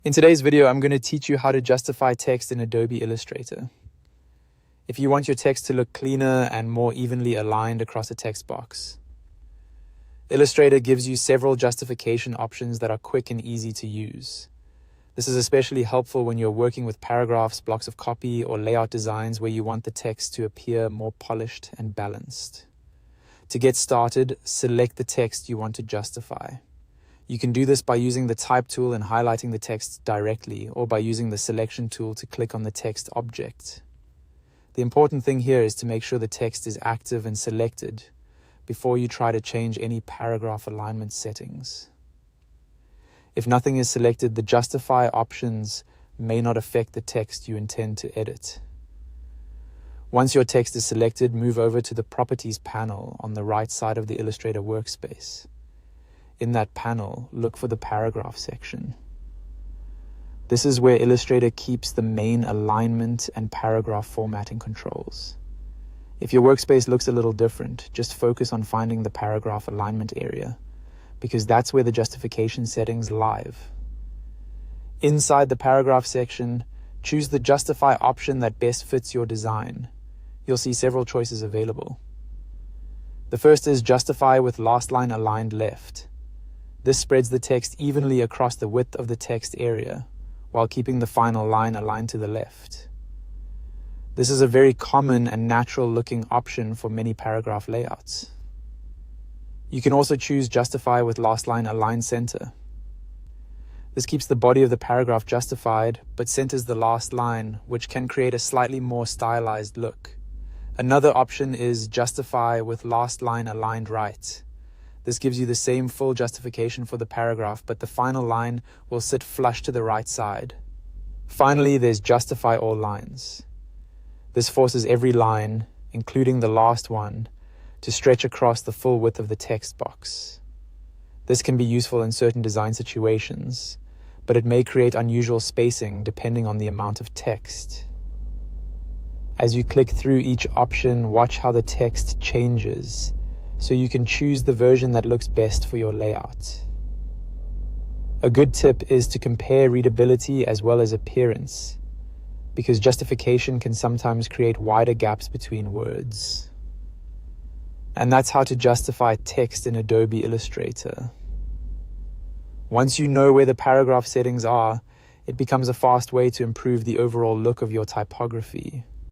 In today's video, I'm going to teach you how to justify text in Adobe Illustrator. If you want your text to look cleaner and more evenly aligned across a text box, Illustrator gives you several justification options that are quick and easy to use. This is especially helpful when you're working with paragraphs, blocks of copy, or layout designs where you want the text to appear more polished and balanced. To get started, select the text you want to justify. You can do this by using the Type tool and highlighting the text directly, or by using the Selection tool to click on the text object. The important thing here is to make sure the text is active and selected before you try to change any paragraph alignment settings. If nothing is selected, the Justify options may not affect the text you intend to edit. Once your text is selected, move over to the Properties panel on the right side of the Illustrator workspace. In that panel, look for the Paragraph section. This is where Illustrator keeps the main alignment and paragraph formatting controls. If your workspace looks a little different, just focus on finding the paragraph alignment area, because that's where the justification settings live. Inside the Paragraph section, choose the Justify option that best fits your design. You'll see several choices available. The first is Justify with last line aligned left. This spreads the text evenly across the width of the text area, while keeping the final line aligned to the left. This is a very common and natural-looking option for many paragraph layouts. You can also choose Justify with last line aligned center. This keeps the body of the paragraph justified, but centers the last line, which can create a slightly more stylized look. Another option is Justify with last line aligned right. This gives you the same full justification for the paragraph, but the final line will sit flush to the right side. Finally, there's Justify all lines. This forces every line, including the last one, to stretch across the full width of the text box. This can be useful in certain design situations, but it may create unusual spacing depending on the amount of text. As you click through each option, watch how the text changes, so you can choose the version that looks best for your layout. A good tip is to compare readability as well as appearance, because justification can sometimes create wider gaps between words. And that's how to justify text in Adobe Illustrator. Once you know where the paragraph settings are, it becomes a fast way to improve the overall look of your typography.